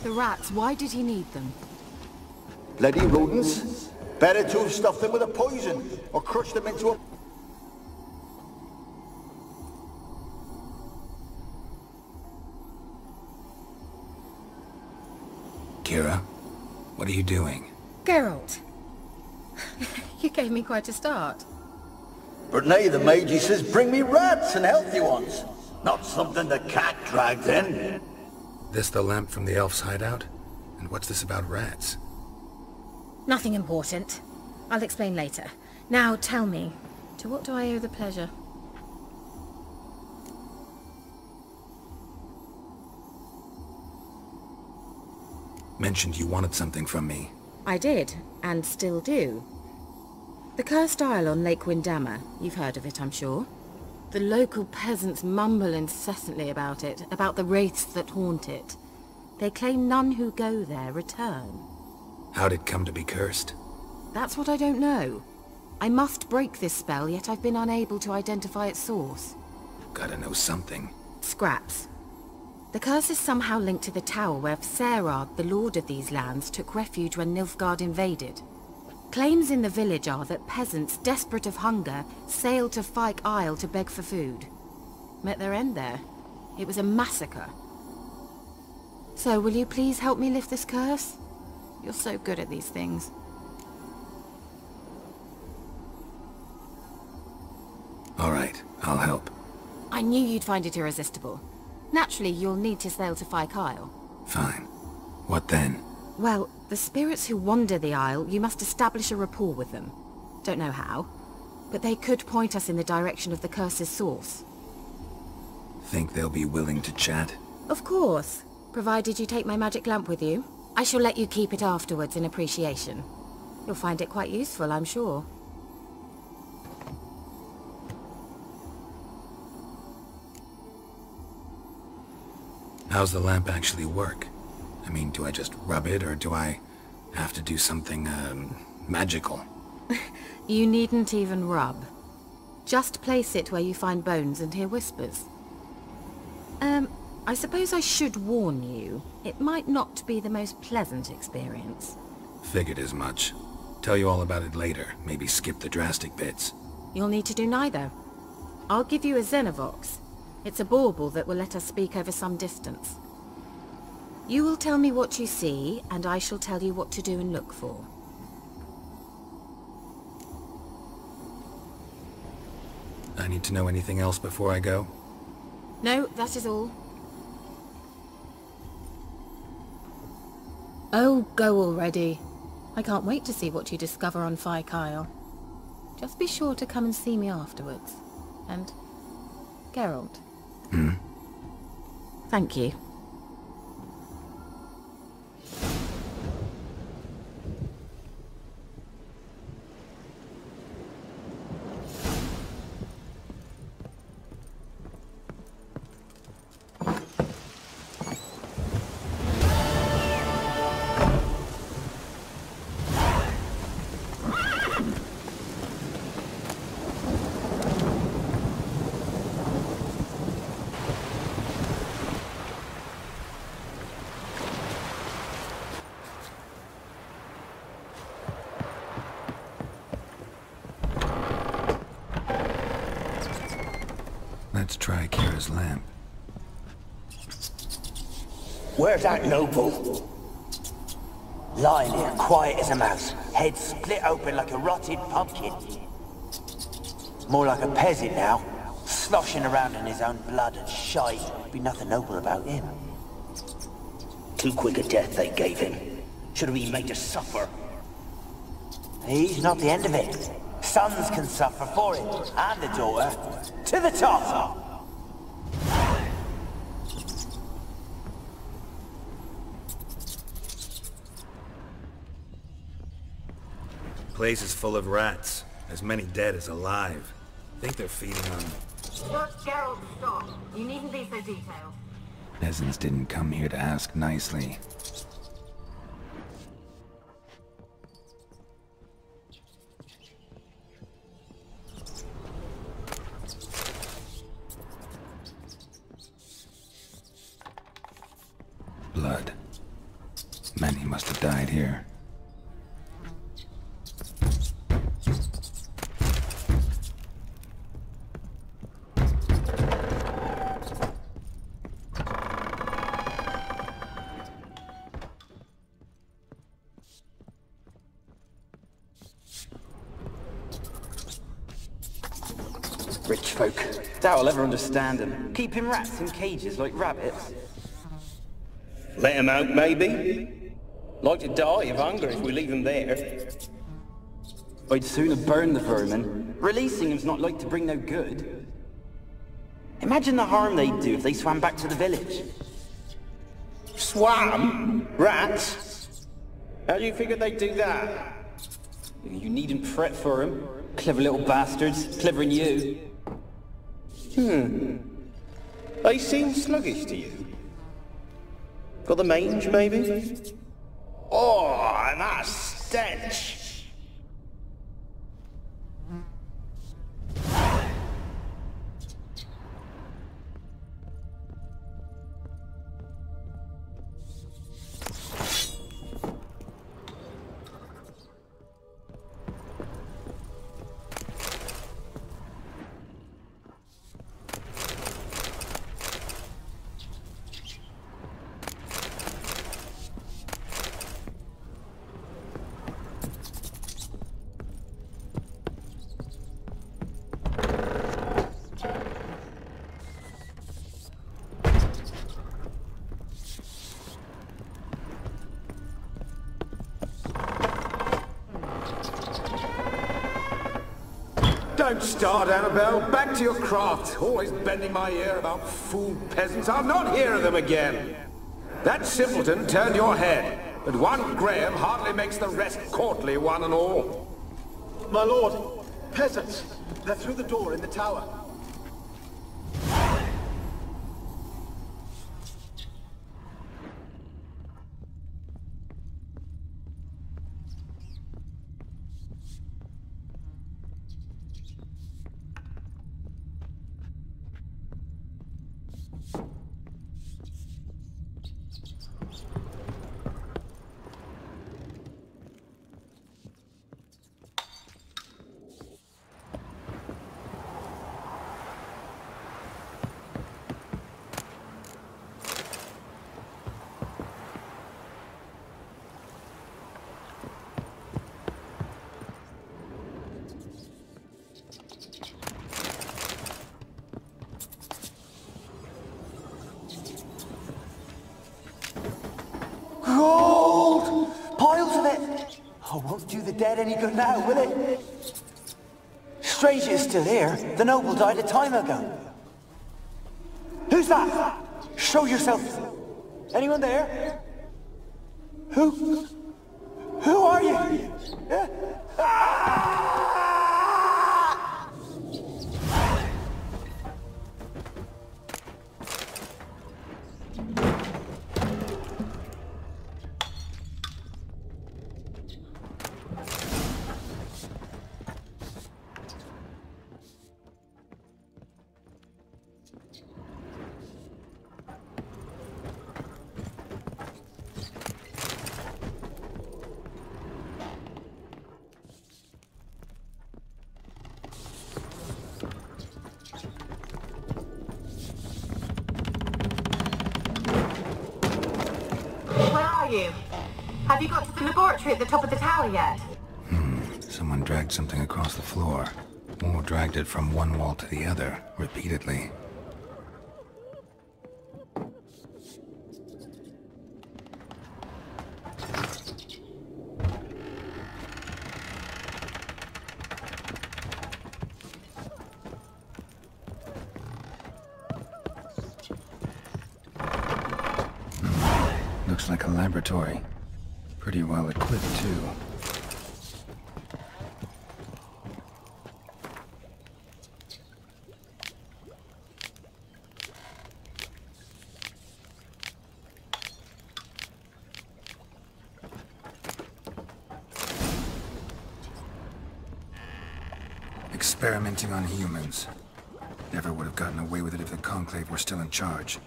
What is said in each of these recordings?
The rats, why did he need them? Bloody rodents. Better to have stuffed them with a poison, or crushed them into a... Keira, what are you doing? Geralt. You gave me quite a start. But now the mage says bring me rats and healthy ones. Not something the cat dragged in. This the lamp from the elf's hideout? And what's this about rats? Nothing important. I'll explain later. Now tell me, to what do I owe the pleasure? Mentioned you wanted something from me. I did, and still do. The cursed isle on Lake Windammer. You've heard of it, I'm sure. The local peasants mumble incessantly about it, about the wraiths that haunt it. They claim none who go there return. How'd it come to be cursed? That's what I don't know. I must break this spell, yet I've been unable to identify its source. Gotta know something. Scraps. The curse is somehow linked to the tower where Serard, the lord of these lands, took refuge when Nilfgaard invaded. Claims in the village are that peasants, desperate of hunger, sailed to Fyke Isle to beg for food. Met their end there. It was a massacre. So, will you please help me lift this curse? You're so good at these things. All right, I'll help. I knew you'd find it irresistible. Naturally, you'll need to sail to Fyke Isle. Fine. What then? Well, the spirits who wander the isle, you must establish a rapport with them. Don't know how, but they could point us in the direction of the curse's source. Think they'll be willing to chat? Of course, provided you take my magic lamp with you. I shall let you keep it afterwards in appreciation. You'll find it quite useful, I'm sure. How's the lamp actually work? I mean, do I just rub it, or do I have to do something, magical? You needn't even rub. Just place it where you find bones and hear whispers. I suppose I should warn you. It might not be the most pleasant experience. Figured as much. Tell you all about it later. Maybe skip the drastic bits. You'll need to do neither. I'll give you a Xenovox. It's a bauble that will let us speak over some distance. You will tell me what you see, and I shall tell you what to do and look for. I need to know anything else before I go? No, that is all. Oh, go already. I can't wait to see what you discover on Fyke Isle. Just be sure to come and see me afterwards. And... Geralt. Thank you. Let's try Keira's lamp. Where's that noble? Lying here, quiet as a mouse, head split open like a rotted pumpkin. More like a peasant now, sloshing around in his own blood and shite. Be nothing noble about him. Too quick a death they gave him. Should have been made to suffer. He's not the end of it. Sons can suffer for it, and the daughter. To the top! Place is full of rats. As many dead as alive. Think they're feeding on... Look, Geralt, stop. You needn't be so detailed. Peasants didn't come here to ask nicely. Blood. Many must have died here. Rich folk. Doubt I'll ever understand them. Keeping rats in cages like rabbits. Let them out, maybe? Like to die of hunger if we leave them there. I'd sooner burn the vermin. Releasing them's not like to bring no good. Imagine the harm they'd do if they swam back to the village. Swam? Rats? How do you figure they'd do that? You needn't fret for them. Clever little bastards. Clever than you. They seem sluggish to you. Got the mange, maybe? Oh, and that stench! Don't start, Annabelle. Back to your craft. Always bending my ear about fool peasants. I'll not hear of them again. That simpleton turned your head, but one Graham hardly makes the rest courtly, one and all. My lord, peasants. They're through the door in the tower. Gold! Piles of it! Oh, won't do the dead any good now, will it? Strange it's still here. The noble died a time ago. Who's that? Show yourself. Anyone there? Who are you? Have you got to the laboratory at the top of the tower yet? Someone dragged something across the floor. Or dragged it from one wall to the other, repeatedly. Looks like a laboratory. Pretty well equipped, too. Experimenting on humans. Never would have gotten away with it if the Conclave were still in charge.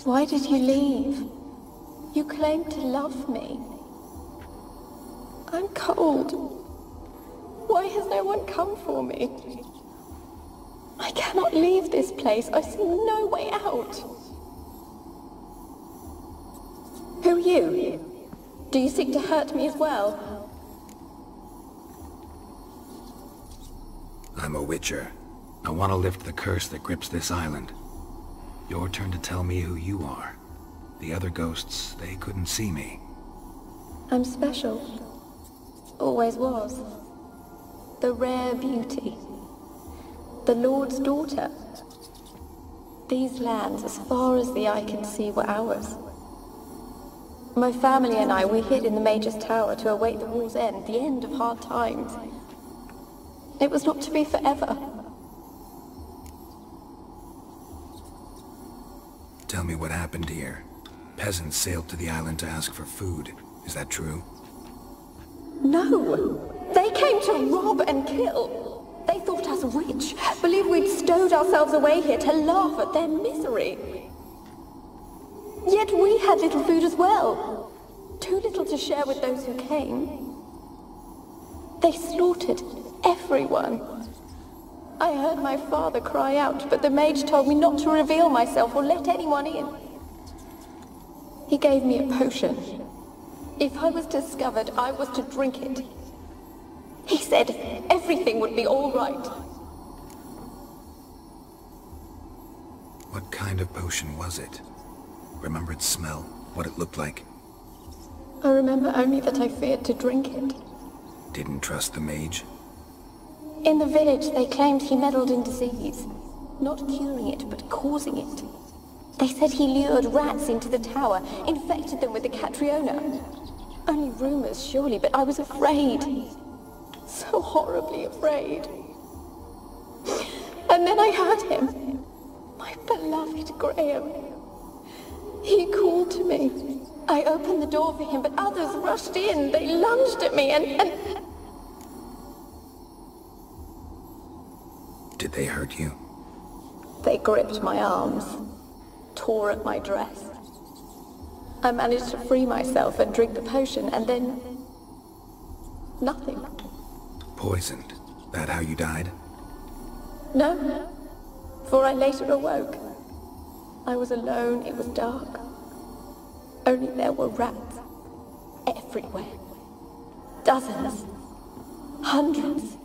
Why did you leave? You claimed to love me. I'm cold. Why has no one come for me? I cannot leave this place. I see no way out. Who are you? Do you seek to hurt me as well? I'm a witcher. I want to lift the curse that grips this island. Your turn to tell me who you are. The other ghosts, they couldn't see me. I'm special. Always was. The rare beauty. The Lord's daughter. These lands, as far as the eye can see, were ours. My family and I, we hid in the Mage's Tower to await the war's end, the end of hard times. It was not to be forever. Tell me what happened here. Peasants sailed to the island to ask for food. Is that true? No! They came to rob and kill. They thought us rich, believed we'd stowed ourselves away here to laugh at their misery. Yet we had little food as well. Too little to share with those who came. They slaughtered everyone. I heard my father cry out, but the mage told me not to reveal myself or let anyone in. He gave me a potion. If I was discovered, I was to drink it. He said everything would be all right. What kind of potion was it? Remember its smell? What it looked like? I remember only that I feared to drink it. Didn't trust the mage? In the village, they claimed he meddled in disease. Not curing it, but causing it. They said he lured rats into the tower, infected them with the Catriona. Only rumors, surely, but I was afraid. So horribly afraid. And then I heard him. My beloved Graham. He called to me. I opened the door for him, but others rushed in. They lunged at me and... Did they hurt you? They gripped my arms, tore at my dress. I managed to free myself and drink the potion, and then... nothing. Poisoned? That how you died? No, for I later awoke. I was alone, it was dark. Only there were rats. Everywhere. Dozens. Hundreds.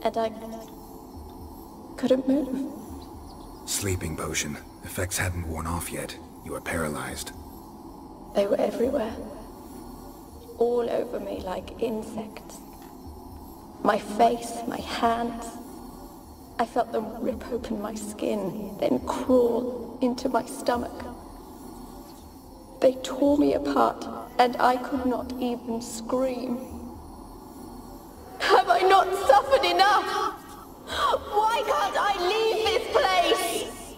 And I couldn't move. Sleeping potion. Effects hadn't worn off yet. You were paralyzed. They were everywhere. All over me like insects. My face, my hands. I felt them rip open my skin, then crawl into my stomach. They tore me apart, and I could not even scream. Have I not suffered enough? Why can't I leave this place?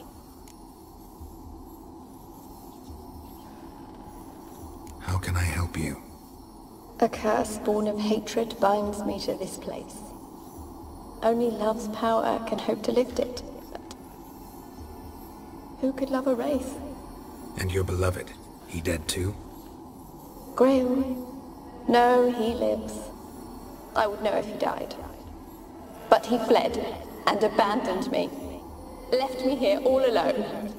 How can I help you? A curse born of hatred binds me to this place. Only love's power can hope to lift it, but who could love a wraith? And your beloved, he dead too? Graham? No, he lives. I would know if he died. But he fled and abandoned me. Left me here all alone.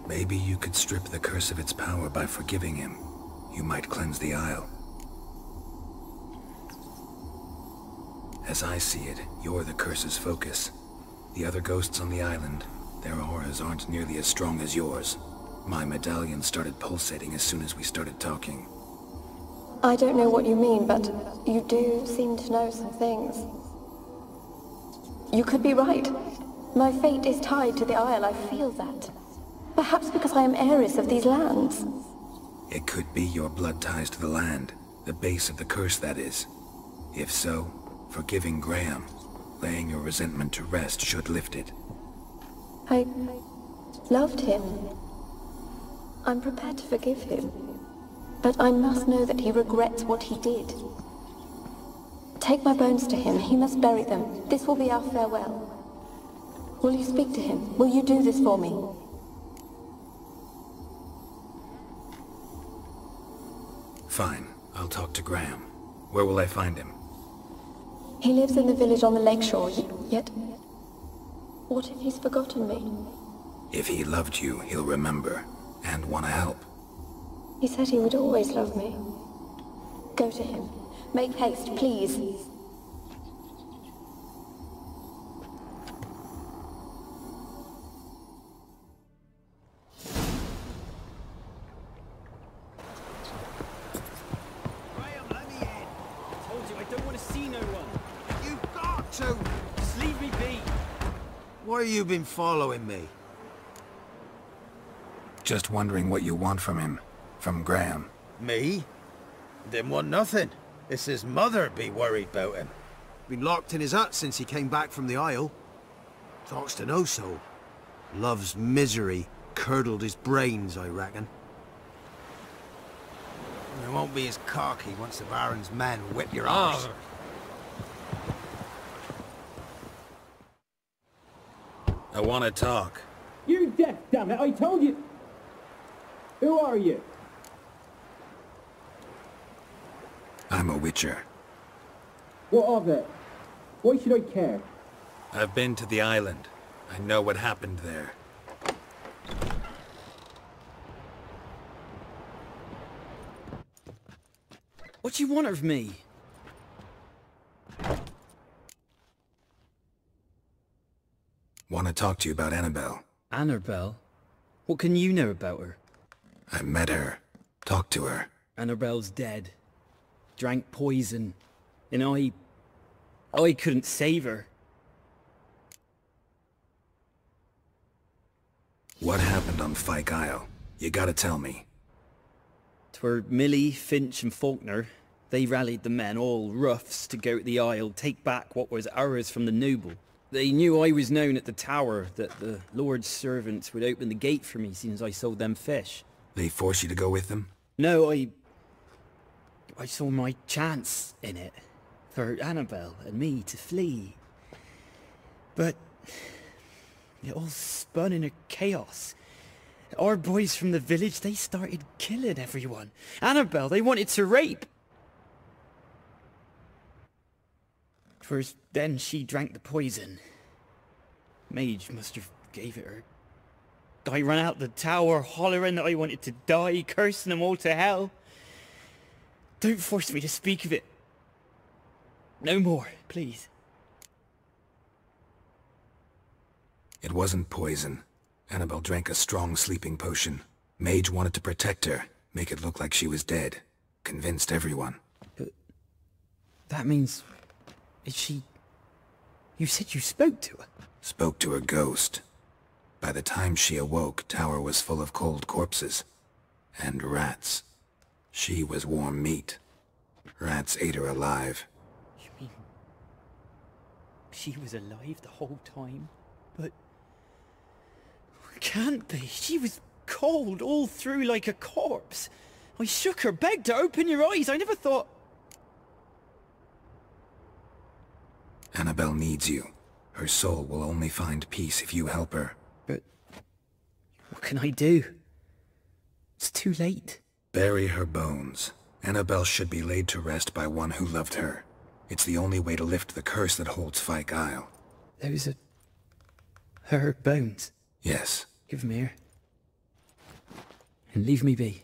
Maybe you could strip the curse of its power by forgiving him. You might cleanse the Isle. As I see it, you're the curse's focus. The other ghosts on the island, their auras aren't nearly as strong as yours. My medallion started pulsating as soon as we started talking. I don't know what you mean, but you do seem to know some things. You could be right. My fate is tied to the Isle, I feel that. Perhaps because I am heiress of these lands. It could be your blood ties to the land, the base of the curse, that is. If so, forgiving Graham, laying your resentment to rest should lift it. I loved him. I'm prepared to forgive him. But I must know that he regrets what he did. Take my bones to him. He must bury them. This will be our farewell. Will you speak to him? Will you do this for me? Fine. I'll talk to Graham. Where will I find him? He lives in the village on the lakeshore, yet... What if he's forgotten me? If he loved you, he'll remember, and want to help. He said he would always love me. Go to him. Make haste, please. Graham, let me in. I told you I don't want to see no one. You've got to! Just leave me be. Why you been following me? Just wondering what you want from him. From Graham. Me? Didn't want nothing. It's his mother be worried about him. Been locked in his hut since he came back from the Isle. Talks to no soul. Love's misery curdled his brains, I reckon. It won't be as cocky once the Baron's men whip your arse. I want to talk. You're deaf, damn it! I told you! Who are you? I'm a witcher. What of it? Why should I care? I've been to the island. I know what happened there. What do you want of me? Want to talk to you about Annabelle. Annabelle? What can you know about her? I met her. Talked to her. Annabelle's dead. Drank poison. And I couldn't save her. What happened on Fyke Isle? You gotta tell me. 'Twere Millie, Finch and Faulkner. They rallied the men, all roughs, to go to the Isle, take back what was ours from the noble. They knew I was known at the tower, that the Lord's servants would open the gate for me since I sold them fish. They force you to go with them? No, I saw my chance in it. For Annabelle and me to flee. But it all spun in a chaos. Our boys from the village, they started killing everyone. Annabelle, they wanted to rape. First, then she drank the poison. Mage must have gave it her. I ran out the tower hollering that I wanted to die, cursing them all to hell. Don't force me to speak of it. No more, please. It wasn't poison. Annabelle drank a strong sleeping potion. Mage wanted to protect her, make it look like she was dead. Convinced everyone. But that means... is she... You said you spoke to her? Spoke to her ghost. By the time she awoke, tower was full of cold corpses. And rats. She was warm meat. Rats ate her alive. You mean... she was alive the whole time? But... can't be. She was cold all through like a corpse. I shook her, begged her, open your eyes. I never thought... Annabelle needs you. Her soul will only find peace if you help her. But... what can I do? It's too late. Bury her bones. Annabelle should be laid to rest by one who loved her. It's the only way to lift the curse that holds Fyke Isle. Those are... her bones? Yes. Give them here. And leave me be.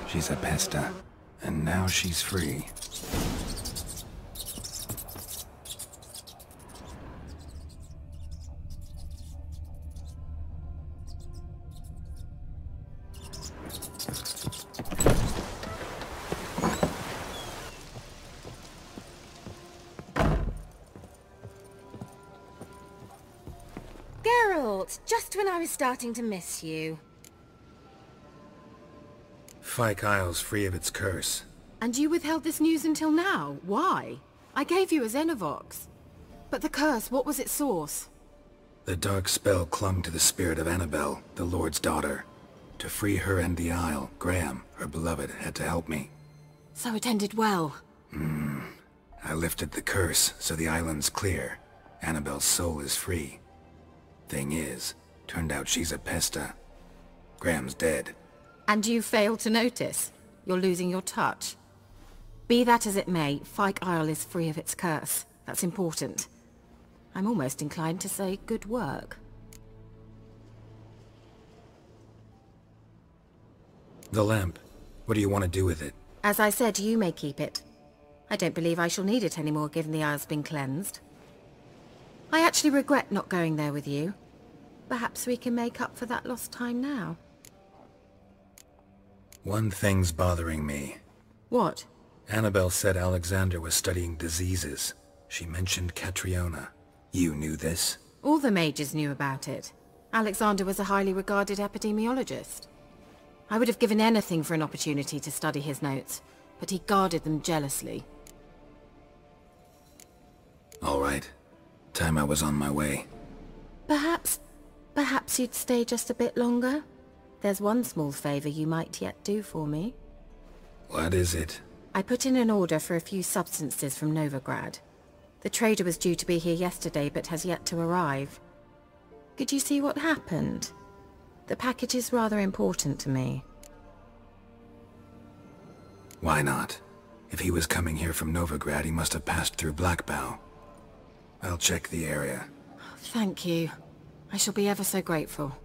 She's a pesta, and now she's free. Geralt, just when I was starting to miss you. Fyke Isle's free of its curse. And you withheld this news until now? Why? I gave you a Xenovox. But the curse, what was its source? The dark spell clung to the spirit of Annabelle, the Lord's daughter. To free her and the Isle, Graham, her beloved, had to help me. So it ended well. I lifted the curse, so the island's clear. Annabelle's soul is free. Thing is, turned out she's a pesta. Graham's dead. And you failed to notice? You're losing your touch. Be that as it may, Fyke Isle is free of its curse. That's important. I'm almost inclined to say good work. The lamp. What do you want to do with it? As I said, you may keep it. I don't believe I shall need it anymore, given the Isle's been cleansed. I actually regret not going there with you. Perhaps we can make up for that lost time now. One thing's bothering me. What? Annabelle said Alexander was studying diseases. She mentioned Catriona. You knew this? All the mages knew about it. Alexander was a highly regarded epidemiologist. I would have given anything for an opportunity to study his notes, but he guarded them jealously. All right. Time I was on my way. Perhaps you'd stay just a bit longer? There's one small favor you might yet do for me. What is it? I put in an order for a few substances from Novigrad. The trader was due to be here yesterday, but has yet to arrive. Could you see what happened? The package is rather important to me. Why not? If he was coming here from Novigrad, he must have passed through Blackbow. I'll check the area. Thank you. I shall be ever so grateful.